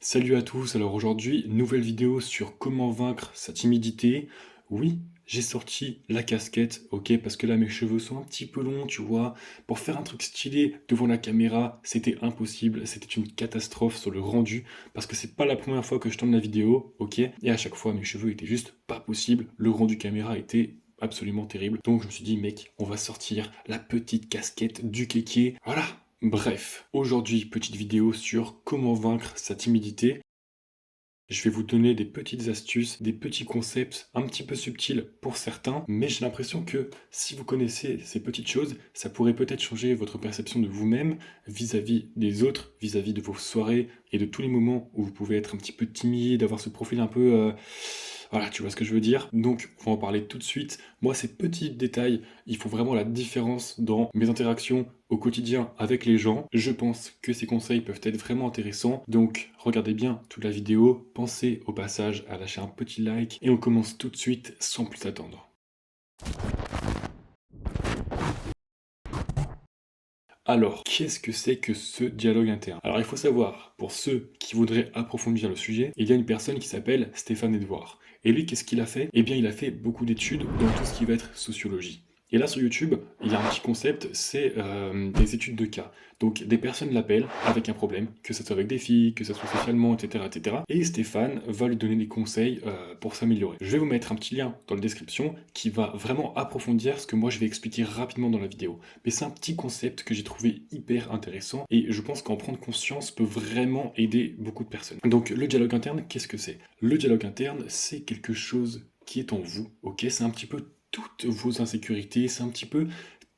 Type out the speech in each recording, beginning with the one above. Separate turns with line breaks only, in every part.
Salut à tous, alors aujourd'hui, nouvelle vidéo sur comment vaincre sa timidité. Oui, j'ai sorti la casquette, ok, parce que là mes cheveux sont un petit peu longs, tu vois. Pour faire un truc stylé devant la caméra, c'était impossible, c'était une catastrophe sur le rendu, parce que c'est pas la première fois que je tourne la vidéo, ok, et à chaque fois mes cheveux étaient juste pas possibles, le rendu caméra était absolument terrible. Donc je me suis dit, mec, on va sortir la petite casquette du kéké, voilà. Bref, aujourd'hui, petite vidéo sur comment vaincre sa timidité. Je vais vous donner des petites astuces, des petits concepts un petit peu subtils pour certains, mais j'ai l'impression que si vous connaissez ces petites choses, ça pourrait peut-être changer votre perception de vous-même vis-à-vis des autres, vis-à-vis de vos soirées et de tous les moments où vous pouvez être un petit peu timide, avoir ce profil un peu... voilà, tu vois ce que je veux dire. Donc, on va en parler tout de suite. Moi, ces petits détails, ils font vraiment la différence dans mes interactions au quotidien avec les gens. Je pense que ces conseils peuvent être vraiment intéressants. Donc, regardez bien toute la vidéo. Pensez au passage à lâcher un petit like. Et on commence tout de suite sans plus attendre. Alors, qu'est-ce que c'est que ce dialogue interne? Alors, il faut savoir, pour ceux qui voudraient approfondir le sujet, il y a une personne qui s'appelle Stéphane Edouard. Et lui, qu'est-ce qu'il a fait? Eh bien, il a fait beaucoup d'études dans tout ce qui va être sociologie. Et là, sur YouTube, il y a un petit concept, c'est des études de cas. Donc, des personnes l'appellent avec un problème, que ce soit avec des filles, que ce soit socialement, etc., etc. Et Stéphane va lui donner des conseils pour s'améliorer. Je vais vous mettre un petit lien dans la description qui va vraiment approfondir ce que moi je vais expliquer rapidement dans la vidéo. Mais c'est un petit concept que j'ai trouvé hyper intéressant et je pense qu'en prendre conscience peut vraiment aider beaucoup de personnes. Donc, le dialogue interne, qu'est-ce que c'est? Le dialogue interne, c'est quelque chose qui est en vous, ok? C'est un petit peu toutes vos insécurités, c'est un petit peu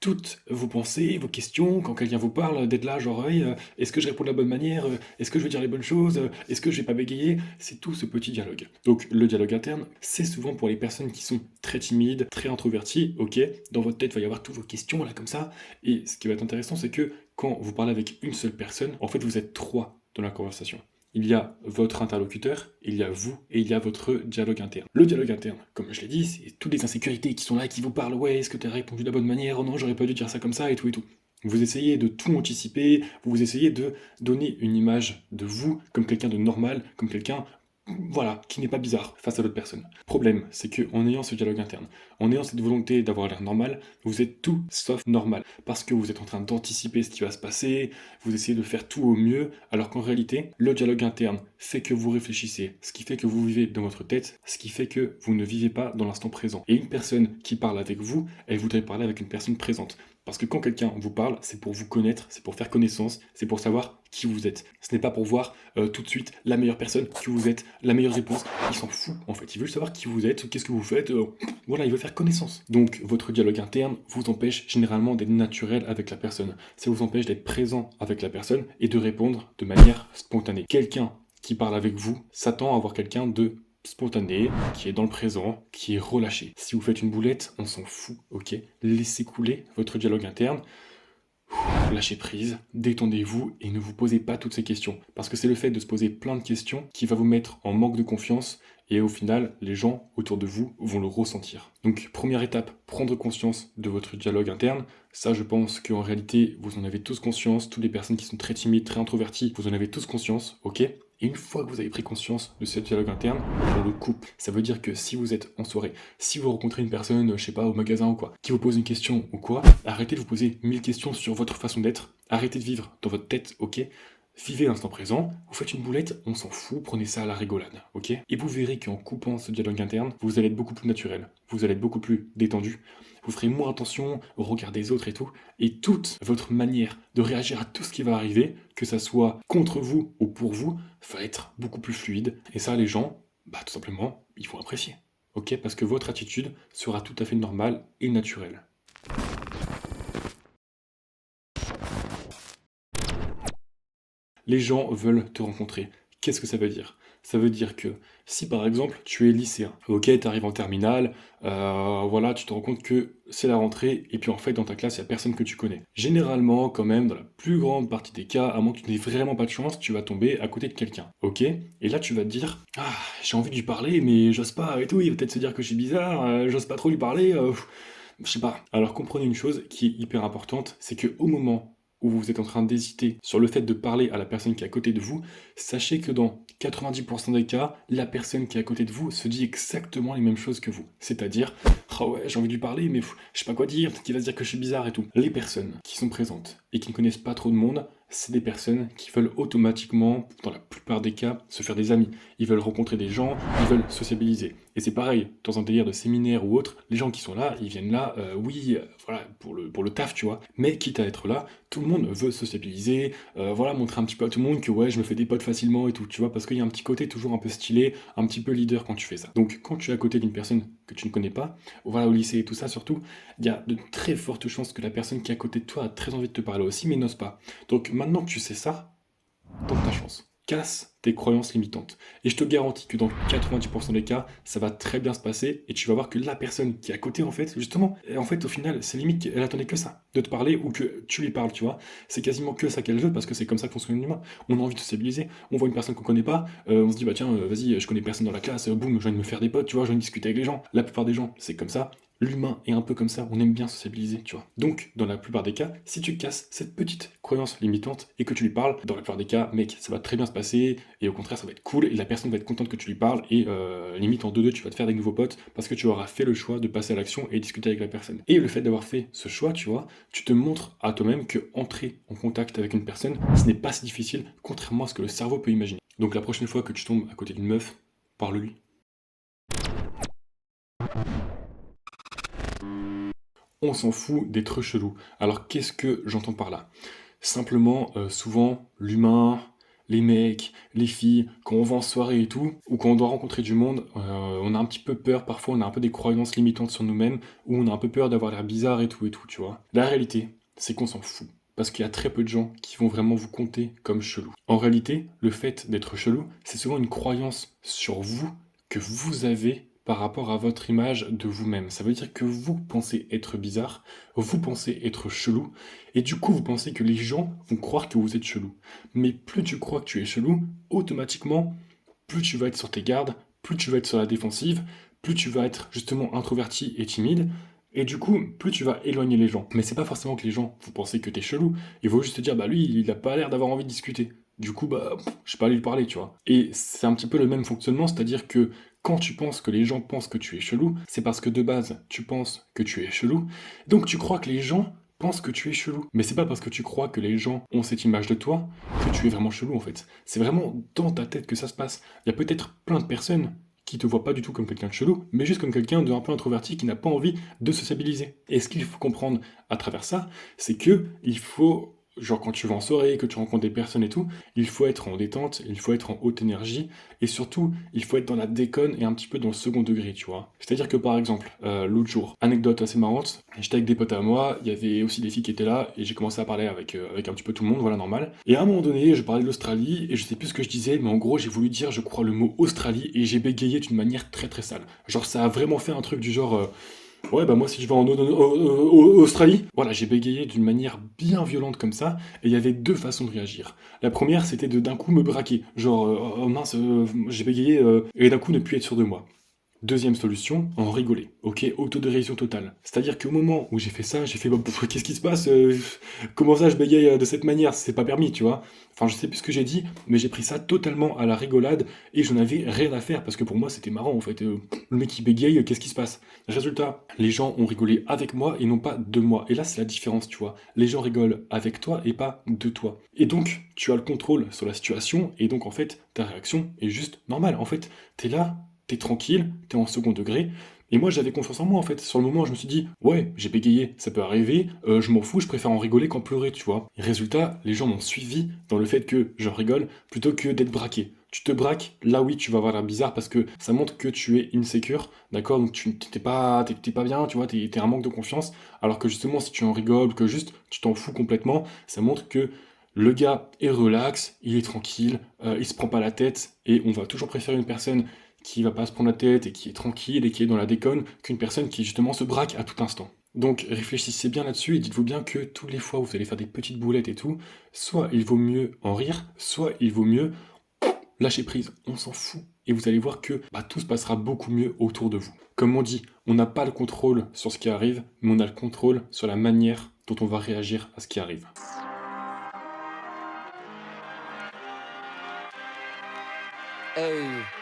toutes vos pensées, vos questions, quand quelqu'un vous parle, d'être là, genre, hey, est-ce que je réponds de la bonne manière? Est-ce que je veux dire les bonnes choses? Est-ce que je vais pas bégayer? C'est tout ce petit dialogue. Donc, le dialogue interne, c'est souvent pour les personnes qui sont très timides, très introverties, ok? Dans votre tête, il va y avoir toutes vos questions, là, comme ça. Et ce qui va être intéressant, c'est que quand vous parlez avec une seule personne, en fait, vous êtes trois dans la conversation. Il y a votre interlocuteur, il y a vous et il y a votre dialogue interne. Le dialogue interne, comme je l'ai dit, c'est toutes les insécurités qui sont là, qui vous parlent. Ouais, est-ce que tu as répondu de la bonne manière? Oh non, j'aurais pas dû dire ça comme ça et tout et tout. Vous essayez de tout anticiper, vous essayez de donner une image de vous comme quelqu'un de normal, comme quelqu'un, voilà, qui n'est pas bizarre face à l'autre personne. Problème, c'est que en ayant ce dialogue interne, en ayant cette volonté d'avoir l'air normal, vous êtes tout sauf normal. Parce que vous êtes en train d'anticiper ce qui va se passer, vous essayez de faire tout au mieux, alors qu'en réalité, le dialogue interne fait que vous réfléchissez, ce qui fait que vous vivez dans votre tête, ce qui fait que vous ne vivez pas dans l'instant présent. Et une personne qui parle avec vous, elle voudrait parler avec une personne présente. Parce que quand quelqu'un vous parle, c'est pour vous connaître, c'est pour faire connaissance, c'est pour savoir qui vous êtes. Ce n'est pas pour voir tout de suite la meilleure personne que vous êtes, la meilleure réponse. Il s'en fout en fait. Il veut savoir qui vous êtes, qu'est-ce que vous faites. Voilà, il veut faire connaissance. Donc votre dialogue interne vous empêche généralement d'être naturel avec la personne. Ça vous empêche d'être présent avec la personne et de répondre de manière spontanée. Quelqu'un qui parle avec vous s'attend à avoir quelqu'un de spontané, qui est dans le présent, qui est relâché. Si vous faites une boulette, on s'en fout, ok? Laissez couler votre dialogue interne, lâchez prise, détendez-vous et ne vous posez pas toutes ces questions. Parce que c'est le fait de se poser plein de questions qui va vous mettre en manque de confiance et au final, les gens autour de vous vont le ressentir. Donc, première étape, prendre conscience de votre dialogue interne. Ça, je pense qu'en réalité, vous en avez tous conscience. Toutes les personnes qui sont très timides, très introverties, vous en avez tous conscience, ok? Et une fois que vous avez pris conscience de ce dialogue interne, on le coupe. Ça veut dire que si vous êtes en soirée, si vous rencontrez une personne, je sais pas, au magasin ou quoi, qui vous pose une question ou quoi, arrêtez de vous poser 1000 questions sur votre façon d'être. Arrêtez de vivre dans votre tête, ok? Vivez l'instant présent, vous faites une boulette, on s'en fout, prenez ça à la rigolade, ok? Et vous verrez qu'en coupant ce dialogue interne, vous allez être beaucoup plus naturel, vous allez être beaucoup plus détendu, vous ferez moins attention au regard des autres et tout, et toute votre manière de réagir à tout ce qui va arriver, que ça soit contre vous ou pour vous, va être beaucoup plus fluide. Et ça, les gens, bah tout simplement, ils vont apprécier, ok? Parce que votre attitude sera tout à fait normale et naturelle. Les gens veulent te rencontrer. Qu'est-ce que ça veut dire? Ça veut dire que si par exemple tu es lycéen, ok, tu arrives en terminale, voilà, tu te rends compte que c'est la rentrée, et puis en fait dans ta classe il n'y a personne que tu connais. Généralement, quand même, dans la plus grande partie des cas, à moins que tu n'aies vraiment pas de chance, tu vas tomber à côté de quelqu'un, ok? Et là tu vas te dire, ah, j'ai envie de lui parler, mais j'ose pas, et tout, il va peut-être se dire que je suis bizarre, j'ose pas trop lui parler, je sais pas. Alors comprenez une chose qui est hyper importante, c'est que au moment où vous êtes en train d'hésiter sur le fait de parler à la personne qui est à côté de vous, sachez que dans 90% des cas, la personne qui est à côté de vous se dit exactement les mêmes choses que vous. C'est-à-dire, ah ouais, j'ai envie de lui parler, mais je sais pas quoi dire, peut-être qu'il va se dire que je suis bizarre et tout. Les personnes qui sont présentes et qui ne connaissent pas trop de monde, c'est des personnes qui veulent automatiquement, dans la plupart des cas, se faire des amis. Ils veulent rencontrer des gens, ils veulent sociabiliser. Et c'est pareil, dans un délire de séminaire ou autre, les gens qui sont là, ils viennent là, voilà, pour le taf, tu vois. Mais quitte à être là, tout le monde veut sociabiliser, voilà, montrer un petit peu à tout le monde que ouais, je me fais des potes facilement et tout, tu vois, parce qu'il y a un petit côté toujours un peu stylé, un petit peu leader quand tu fais ça. Donc quand tu es à côté d'une personne que tu ne connais pas, voilà, au lycée et tout ça surtout, il y a de très fortes chances que la personne qui est à côté de toi a très envie de te parler aussi, mais n'ose pas. Donc maintenant que tu sais ça, tente ta chance. Casse tes croyances limitantes. Et je te garantis que dans 90% des cas, ça va très bien se passer et tu vas voir que la personne qui est à côté, en fait, justement, en fait, au final, c'est limite qu'elle attendait que ça, de te parler ou que tu lui parles, tu vois. C'est quasiment que ça qu'elle veut parce que c'est comme ça que fonctionne l'humain. On a envie de se stabiliser, on voit une personne qu'on connaît pas, on se dit, bah tiens, vas-y, je connais personne dans la classe, boum, j'ai envie de me faire des potes, tu vois, j'ai envie de discuter avec les gens. La plupart des gens, c'est comme ça. L'humain est un peu comme ça, on aime bien sociabiliser, tu vois. Donc, dans la plupart des cas, si tu casses cette petite croyance limitante et que tu lui parles, dans la plupart des cas, mec, ça va très bien se passer, et au contraire, ça va être cool, et la personne va être contente que tu lui parles, et limite en 2-2, tu vas te faire des nouveaux potes, parce que tu auras fait le choix de passer à l'action et discuter avec la personne. Et le fait d'avoir fait ce choix, tu vois, tu te montres à toi-même que entrer en contact avec une personne, ce n'est pas si difficile, contrairement à ce que le cerveau peut imaginer. Donc la prochaine fois que tu tombes à côté d'une meuf, parle-lui. On s'en fout d'être chelou. Alors qu'est-ce que j'entends par là? Simplement, souvent, l'humain, les mecs, les filles, quand on va en soirée et tout, ou quand on doit rencontrer du monde, on a un petit peu peur, parfois on a un peu des croyances limitantes sur nous-mêmes, ou on a un peu peur d'avoir l'air bizarre et tout, tu vois. La réalité, c'est qu'on s'en fout. Parce qu'il y a très peu de gens qui vont vraiment vous compter comme chelou. En réalité, le fait d'être chelou, c'est souvent une croyance sur vous que vous avez par rapport à votre image de vous-même. Ça veut dire que vous pensez être bizarre, vous pensez être chelou, et du coup vous pensez que les gens vont croire que vous êtes chelou. Mais plus tu crois que tu es chelou, automatiquement, plus tu vas être sur tes gardes, plus tu vas être sur la défensive, plus tu vas être justement introverti et timide, et du coup, plus tu vas éloigner les gens. Mais c'est pas forcément que les gens vont penser que t'es chelou, ils vont juste te dire, bah lui, il a pas l'air d'avoir envie de discuter. Du coup, bah, je sais pas aller lui parler, tu vois. Et c'est un petit peu le même fonctionnement, c'est-à-dire que quand tu penses que les gens pensent que tu es chelou, c'est parce que de base, tu penses que tu es chelou, donc tu crois que les gens pensent que tu es chelou. Mais c'est pas parce que tu crois que les gens ont cette image de toi que tu es vraiment chelou en fait. C'est vraiment dans ta tête que ça se passe. Il y a peut-être plein de personnes qui te voient pas du tout comme quelqu'un de chelou, mais juste comme quelqu'un de un peu introverti qui n'a pas envie de sociabiliser. Et ce qu'il faut comprendre à travers ça, c'est que il faut, genre quand tu vas en soirée, que tu rencontres des personnes et tout, il faut être en détente, il faut être en haute énergie, et surtout, il faut être dans la déconne et un petit peu dans le second degré, tu vois. C'est-à-dire que par exemple, l'autre jour, anecdote assez marrante, j'étais avec des potes à moi, il y avait aussi des filles qui étaient là, et j'ai commencé à parler avec un petit peu tout le monde, voilà, normal. Et à un moment donné, je parlais de l'Australie, et je sais plus ce que je disais, mais en gros, j'ai voulu dire, je crois, le mot Australie, et j'ai bégayé d'une manière très très sale. Genre, ça a vraiment fait un truc du genre... ouais, bah moi si je vais en Australie, voilà, j'ai bégayé d'une manière bien violente comme ça, et il y avait deux façons de réagir. La première, c'était de d'un coup me braquer, genre, oh mince, j'ai bégayé, et d'un coup ne plus être sûr de moi. Deuxième solution, en rigoler. Ok, autodérision totale. C'est-à-dire qu'au moment où j'ai fait ça, j'ai fait bah, qu'est-ce qui se passe comment ça je bégaye de cette manière? C'est pas permis, tu vois. Enfin, je sais plus ce que j'ai dit, mais j'ai pris ça totalement à la rigolade et je n'avais rien à faire parce que pour moi c'était marrant en fait. Le mec qui bégaye, qu'est-ce qui se passe? Résultat, les gens ont rigolé avec moi et non pas de moi. Et là, c'est la différence, tu vois. Les gens rigolent avec toi et pas de toi. Et donc, tu as le contrôle sur la situation et donc en fait, ta réaction est juste normale. En fait, t'es là, t'es tranquille, t'es en second degré. Et moi, j'avais confiance en moi, en fait. Sur le moment, je me suis dit, ouais, j'ai bégayé, ça peut arriver, je m'en fous, je préfère en rigoler qu'en pleurer, tu vois. Et résultat, les gens m'ont suivi dans le fait que je rigole plutôt que d'être braqué. Tu te braques, là oui, tu vas avoir l'air bizarre parce que ça montre que tu es insécure, d'accord? Donc tu t'es pas bien, tu vois, t'es un manque de confiance. Alors que justement, si tu en rigoles, que juste tu t'en fous complètement, ça montre que le gars est relax, il est tranquille, il se prend pas la tête, et on va toujours préférer une personne qui va pas se prendre la tête et qui est tranquille et qui est dans la déconne qu'une personne qui justement se braque à tout instant. Donc réfléchissez bien là-dessus et dites-vous bien que toutes les fois où vous allez faire des petites boulettes et tout, soit il vaut mieux en rire, soit il vaut mieux lâcher prise, on s'en fout. Et vous allez voir que bah, tout se passera beaucoup mieux autour de vous. Comme on dit, on n'a pas le contrôle sur ce qui arrive, mais on a le contrôle sur la manière dont on va réagir à ce qui arrive.
Hey.